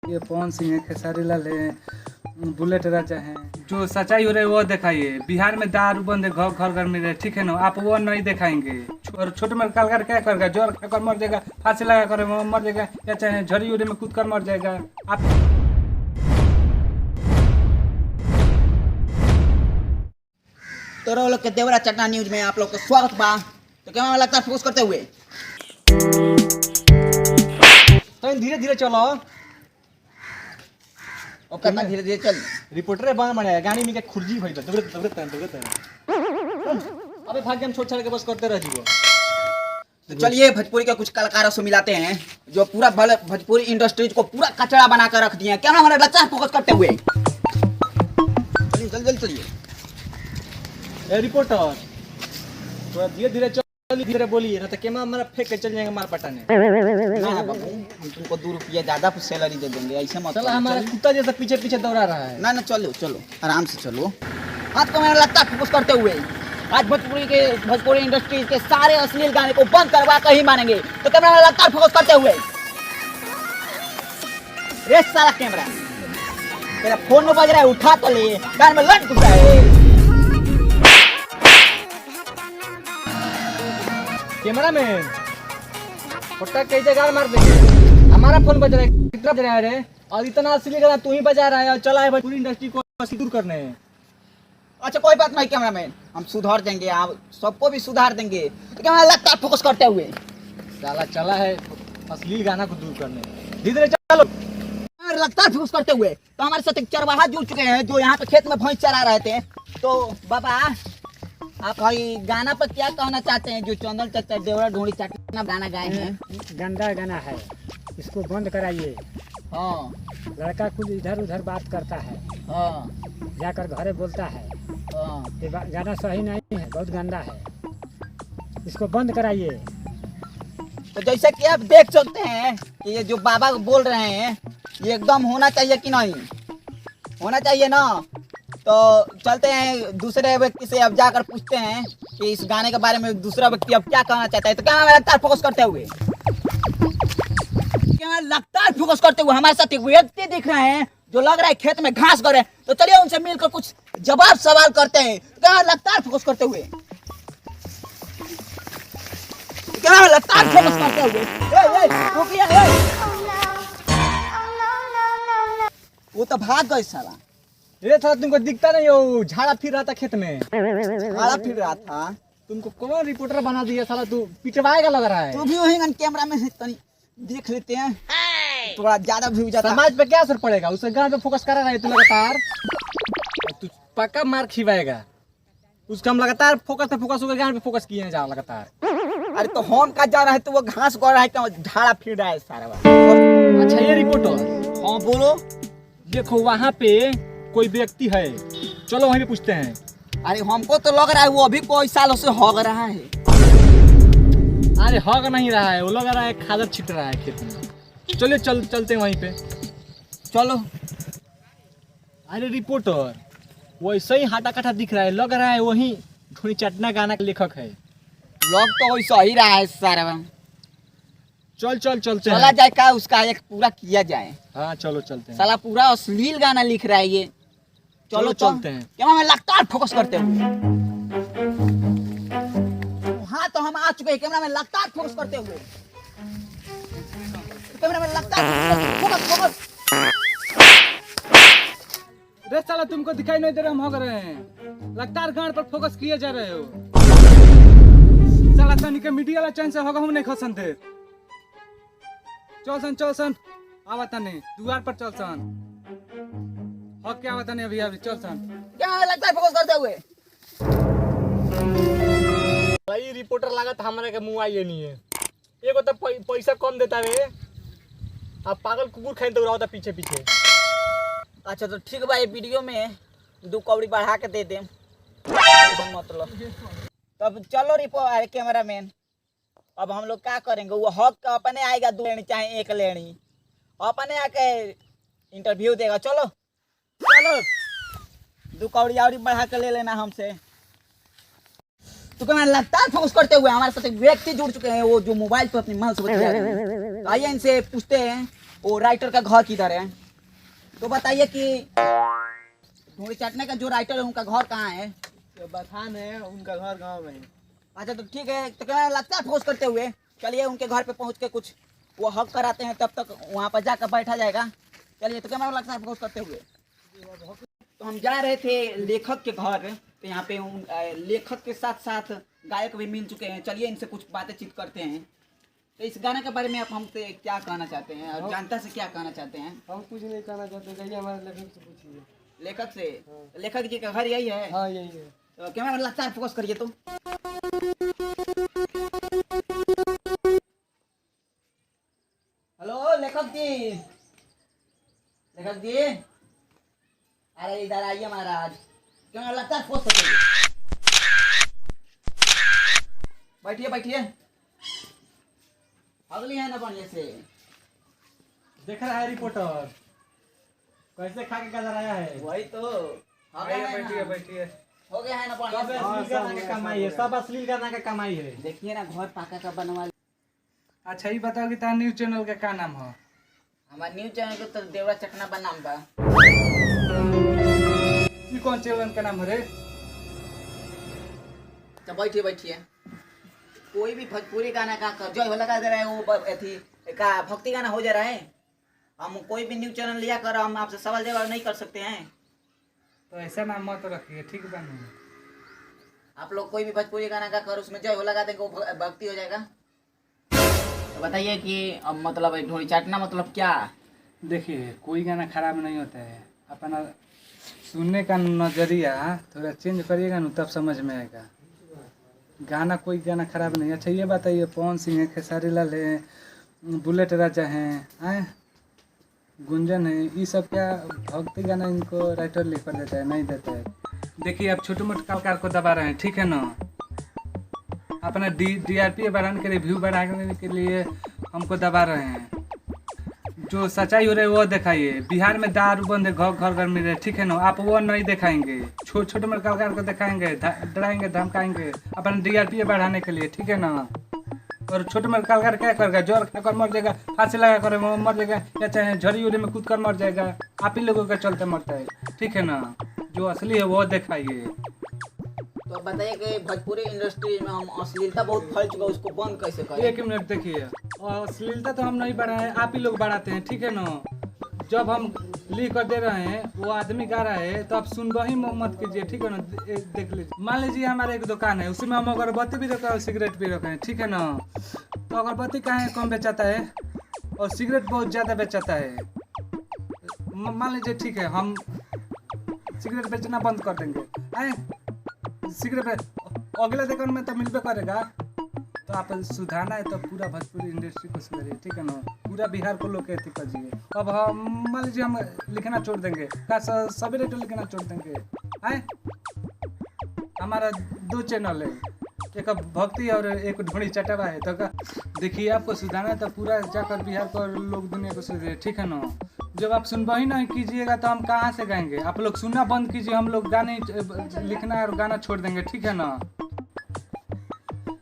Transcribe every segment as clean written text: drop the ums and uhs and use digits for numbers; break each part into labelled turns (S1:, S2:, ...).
S1: ये पवन सिंह है, खेसारी लाल है, बुलेट राजा है। जो सच्चाई हो रही है वो दिखाइए। बिहार में दारू बंद है, घर घर घर में है, ठीक है ना? आप वो नहीं दिखाएंगे। और छोटे में काल कर क्या करेगा? जोर खाकर मर जाएगा, फांसी लगा कर मर जाएगा, या चाहे झड़ी उड़ी में कूद कर मर जाएगा। आप
S2: तो लोग के देवरा चटना न्यूज में आप लोग का स्वागत बा। तो क्या लगता है फोकस करते हुए
S3: तो धीरे धीरे चलो।
S2: और करना धीरे धीरे चल।
S3: रिपोर्टर बन बने गाड़ी में के खुर्जी भइल दौड़त दौड़त दौड़त अबे भाग्य हम छोड़ छाड़ के बस करते रह जीवो।
S2: तो चलिए भोजपुरी के कुछ कलाकारों से मिलाते हैं जो पूरा भोजपुरी इंडस्ट्रीज को पूरा कचरा बना कर रख दिए हैं। क्या हमारे लगता है फोकस करते हुए? चलिए जल्दी जल्दी चलिए।
S3: ए रिपोर्टर थोड़ा धीरे धीरे चल, धीरे बोलिए ना तो केमा हमारा फेंक के चल जाएंगे मार पटाने।
S2: ना बाबू, हम तुमको 2 रुपया ज्यादा सैलरी दे देंगे, ऐसे मत।
S3: चलो हमारा कुत्ता जैसा पीछे पीछे दौड़ा रहा है।
S2: ना चलो चलो आराम से चलो। आज को मेरा लगता है फोकस करते हुए आज भोजपुरी इंडस्ट्री के सारे अश्लील गाने को बंद करवा कर ही मानेंगे। तो कैमरा में लगता है फोकस करते हुए। रे सारा कैमरा तेरा फोन में बज रहा है, उठा तो ले, कान में लट घुसा है।
S3: कैमरा मैन फोटा कई जगह मार देंगे। हमारा फोन बज रहा है, कितना बज रहा है रे? और इतना असली गाना तू ही बजा रहा है और चला है भोजपुरी इंडस्ट्री को दूर करने।
S2: अच्छा कोई बात नहीं कैमरामैन, हम सुधार देंगे, आप सबको भी सुधार देंगे। तो कैमरा लगता है फोकस करते हुए।
S3: साला चला है असली गाना को दूर करने। धीरे धीरे चलो।
S2: लगता है फोकस करते हुए। तो हमारे साथ एक चरवाहा जुड़ चुके हैं जो यहाँ पे खेत में भैंस चरा रहे थे। तो बाबा आप भाई गाना पर क्या कहना चाहते हैं जो चंदन चचा देवरा ढोड़ी चटना गाना गाए हैं?
S4: गंदा गाना है, इसको बंद कराइए।
S2: हाँ
S4: लड़का कुछ इधर उधर बात करता है,
S2: हाँ
S4: जाकर घरे बोलता है।
S2: हाँ।
S4: ये गाना सही नहीं है, बहुत गंदा है, इसको बंद कराइए।
S2: तो जैसे कि आप देख सकते हैं कि ये जो बाबा बोल रहे हैं ये एकदम होना चाहिए कि नहीं होना चाहिए ना। तो चलते हैं दूसरे व्यक्ति से, अब जाकर पूछते हैं कि इस गाने के बारे में दूसरा व्यक्ति अब क्या कहना चाहता है। तो क्या लगता है फोकस करते हुए? क्या लगता है फोकस करते हुए हमारे साथ एक व्यक्ति दिख रहे हैं जो लग रहा है खेत में घास कर रहे हैं। तो चलिए उनसे मिलकर कुछ जवाब सवाल करते हैं। क्या लगता है फोकस करते हुए? क्या लगता है फोकस करते हुए? वो तो भाग गए साला।
S3: ये था तुमको दिखता नहीं हो, झाड़ा फिर रहा था खेत में।
S2: झाड़ा फिर रहा था।
S3: तुमको कौन रिपोर्टर बना दिया साला? तू पिटवाएगा लग रहा है।
S2: तो भी वही कैमरा में से तनी देख लेते हैं, थोड़ा ज्यादा व्यू जाता।
S3: समाज पे क्या असर पड़ेगा? उस गाने पे फोकस कर रहा है तू लगातार, तू पक्का मार खिलाएगा। उसका हम लगातार फोकस पे फोकस होकर गाने पे फोकस किए जा लगातार।
S2: अरे तो होम का जा रहा है तो वो घास गड़ रहा है तो झाड़ा फिर रहा है सारा।
S3: अच्छा ये रिपोर्टर,
S2: हाँ बोलो।
S3: देखो वहाँ पे कोई व्यक्ति है, चलो वहीं पे पूछते हैं।
S2: अरे हमको तो लग रहा है वो अभी कोई सालों से हग रहा है।
S3: अरे हग नहीं रहा है, वो लग रहा है खादर छिट रहा है खेत में। चलिए चलते हैं वहीं पे,
S2: चलो।
S3: अरे रिपोर्टर वैसे ही हाटा काटा दिख रहा है, लग रहा है वही ढोड़ी चटना गाना का लेखक है।
S2: लग तो वैसा ही रहा है सारा।
S3: चलते
S2: चला
S3: हैं।
S2: जाए का उसका एक पूरा किया जाए।
S3: हाँ चलो चलते हैं।
S2: साला पूरा अश्लील गाना लिख रहा है ये। चलो
S3: चलते हैं।
S2: क्या मैं लगता है फोकस करते हुए। हाँ तो हम आ चुके हैं कैमरा में लगता है फोकस करते हुए। कैमरा में लगता है फोकस।
S1: रे साला तुमको दिखाई नहीं दे रहा हम हो रहे हैं? लगातार गान पर फोकस किए जा रहे हो। साला तनी के मीडिया वाला चैन से होगा हम नहीं खसन दे। चल सन आवा तनी द्वार पर चल सन। हो क्या आवा तनी अभी चल सन।
S2: क्या लगता है फोकस करते हुए?
S3: भाई रिपोर्टर लागत हमारे के मुंह आइए नहीं है। एगो तो पैसा कम देता रे, अब पागल कुकुर खाई दौड़ा होता पीछे पीछे।
S2: अच्छा तो ठीक भाई, वीडियो में 2 कौड़ी बढ़ा के दे दे मतलब। तब चलो रिपोर्ट कैमरा मैन, अब हम लोग क्या करेंगे? वो हक का अपने आएगा 2 लेनी चाहे 1 लेनी, अपने आके इंटरव्यू देगा। चलो 2 कौड़ी और बढ़ा के ले लेना हमसे। तो क्या लगता है फोकस करते हुए हमारे साथ एक व्यक्ति जुड़ चुके हैं वो जो मोबाइल पर अपनी मन से बतिया रहे हैं। आइए इनसे पूछते हैं वो राइटर का घर किधर है? तो बताइए कि ढूंढी चाटने का जो राइटर है उनका घर कहाँ है?
S3: तो बथान है, उनका घर गांव में है।
S2: अच्छा तो ठीक है, तो क्या लगता है फोर्स करते हुए चलिए उनके घर पे पहुंच के कुछ वो हक कराते हैं, तब तक वहाँ पर जाकर बैठा जाएगा। चलिए तो क्या लगता है फोर्स करते हुए। तो हम जा रहे थे लेखक के घर, तो यहाँ पे लेखक के साथ साथ गायक भी मिल चुके हैं। चलिए इनसे कुछ बातचीत करते हैं। तो इस गाने के बारे में आप हमसे क्या कहना चाहते हैं और जनता से क्या कहना चाहते हैं?
S3: हम कुछ नहीं कहना चाहते, जाइए हमारे लेखक से पूछिए।
S2: लेखक से? लेखक जी का घर यही है?
S3: हाँ यही है।
S2: तो क्या लगता है फोकस करिए। तो हेलो लेखक जी, लेखक जी अरे इधर आइए महाराज। क्या लगता है फोकस करिए। बैठिए बैठिए, अगली है ना बढ़िया से।
S3: देख रहा है रिपोर्टर कैसे खा के गजर आया है।
S2: वही तो हो गया है
S1: बैठिए
S2: ना?
S1: बैठिए।
S2: हो गया है ना बढ़िया
S3: सब
S2: से?
S3: अश्लील करने का कमाई है, सब अश्लील करने का कमाई है।
S2: देखिए ना घर पाका का बनवा।
S1: अच्छा ये बताओ कि तार न्यूज चैनल का क्या नाम है?
S2: हमारे न्यूज चैनल के तो देवरा चटना बनाम बा।
S1: ये कौन चैनल का नाम है रे?
S2: तो बैठिए बैठिए। कोई भी भोजपुरी गाना का जय हो लगा दे रहा है, वो अथी का भक्ति गाना हो जा रहा है। हम कोई भी न्यूज चैनल लिया कर हम आपसे सवाल जवाब नहीं कर सकते हैं।
S1: तो ऐसा नाम मत रखिए, ठीक बने।
S2: आप लोग कोई भी भोजपुरी गाना का कर उसमें जय हो लगा देंगे, वो भक्ति हो जाएगा। तो बताइए कि अब मतलब ढोली चाटना मतलब क्या?
S1: देखिए कोई गाना खराब नहीं होता है, अपना सुनने का नजरिया थोड़ा चेंज करिएगा ना तब समझ में आएगा। गाना कोई गाना खराब नहीं। अच्छा ये बताइए पवन सिंह है, खेसारी लाल है, बुलेट राजा हैं, गुंजन है, ये सब क्या भक्ति गाना इनको राइटर लिख कर देता है? नहीं देता है। देखिए आप छोटे मोटे कलाकार को दबा रहे हैं, ठीक है ना। अपना DRP बढ़ाने के लिए, व्यू बढ़ाने के लिए हमको दबा रहे हैं। जो सच्चाई हो रही है वो दिखाइए। बिहार में दारू बंद है, घर घर मिल रहे, ठीक है ना। आप वो नहीं दिखाएंगे, छोटे मोटे कलाकार को दिखाएंगे, डराएंगे धमकाएंगे अपना DRP बढ़ाने के लिए, ठीक है ना। और छोटे मोटे कलाकार क्या करेगा? जोर खाकर मर जाएगा, फांसी लगा कर मर जाएगा, या चाहे झड़ी उड़ी में कूद कर मर जाएगा। आप ही लोगों के चलते मरता है, ठीक है ना। जो असली है वो दिखाइए।
S2: तो बताइए कि भोजपुरी इंडस्ट्री में हम अश्लीलता बहुत फैल चुका है, उसको बंद कैसे करें?
S1: एक मिनट देखिए, अश्लीलता तो हम नहीं बढ़ाए, आप ही लोग बढ़ाते हैं, ठीक है ना। जब हम लिख कर दे रहे हैं वो आदमी गा रहा है तो आप सुनबा ही मत कीजिए, ठीक है ना। देख लीजिए, मान लीजिए हमारा एक दुकान है, उसमें हम अगरबत्ती भी रखा है और सिगरेट भी रखे हैं, ठीक है ना। तो अगरबत्ती कहाँ कम बेचाता है और सिगरेट बहुत ज़्यादा बेचाता है। मान लीजिए ठीक है, हम सिगरेट बेचना बंद कर देंगे, आए सिगरेट अगले दुकान में तो मिलबे करेगा। तो आप सुधारना है तो पूरा भोजपुरी इंडस्ट्री को सुधारिए, ठीक है ना। पूरा बिहार को लोग कहते करिए। अब हम मान लीजिए हम लिखना छोड़ देंगे, का सभी रेटो लिखना छोड़ देंगे, आए। हमारा 2 चैनल है, एक भक्ति और एक ढोड़ी चटवा है। तो देखिए आपको सुधारना है तो पूरा जाकर बिहार को लोग दुनिया को सुधारिए, ठीक है ना। जब आप सुनवा ही नहीं कीजिएगा तो हम कहाँ से गाएंगे? आप लोग सुनना बंद कीजिए, हम लोग गाने लिखना और गाना छोड़ देंगे, ठीक है ना।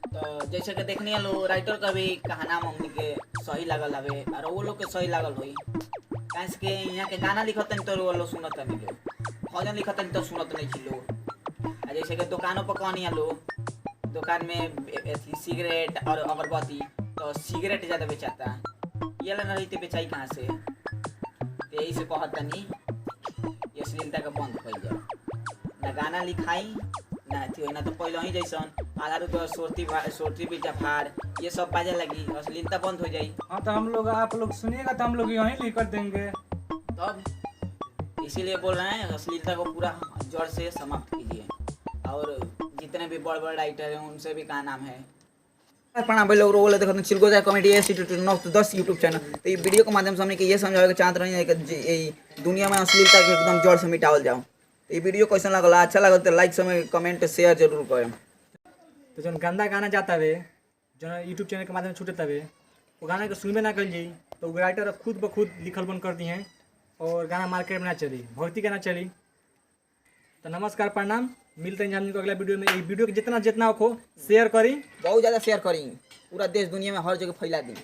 S2: तो जैसे कि देखनी लो राइटर का भी कहना हमनी के सही लागल हवे और वो लोग के सही लागल होई। काहे के यहाँ के गाना लिखत नहीं तो वो लोग सुनत नहीं लो, भजन लिखत नहीं तो सुनत नहीं छिलो। आ जैसे कि दुकानों पर कहनी लो, दुकान में सिगरेट और अगरबत्ती, तो सिगरेट ज़्यादा बेचाता, ये ना रहते बेचाई कहाँ से? तो यही से कहत नहीं ये अश्लीलता का बंद हो जाए, ना गाना लिखाई ना थी ना। तो पहले ही जैसन आधा रुपये सोरती बीटा फाड़ ये सब बाजे लगी, अश्लीलता बंद हो जाई।
S1: हाँ तो हम लोग, आप लोग सुनिएगा तो हम लोग यहीं लिख कर देंगे।
S2: तब इसीलिए बोल रहे हैं अश्लीलता को पूरा जड़ से समाप्त कीजिए। और जितने भी बड़े बड़े राइटर हैं उनसे भी का नाम है। प्रणाम भाई लोग, रोल देखो चिलगोजा कॉमेडी SC910 यूट्यूब चैनल। तो ये वीडियो के माध्यम से हमने ये समझावे के चाहते रहे हैं कि दुनिया में अश्लीलता के एकदम जड़ से मिटावल जाओ। तो ये वीडियो कैसा लगल, अच्छा लगल तो लाइक समय कमेंट शेयर जरूर करें।
S3: तो जो गंदा गाना जाता है जो यूट्यूब चैनल के माध्यम से छूटता है वो गाना के सुनबे ना कर जाई तो राइटर अब खुद ब खुद लिखल बंद कर दी हैं और गाना मार्केट में ना चली, भक्ति गाना चली। तो नमस्कार प्रणाम, मिलते हैं हम अगला वीडियो में। ये वीडियो के जितना हो शेयर करी,
S2: बहुत ज़्यादा शेयर करी, पूरा देश दुनिया में हर जगह फैला दी।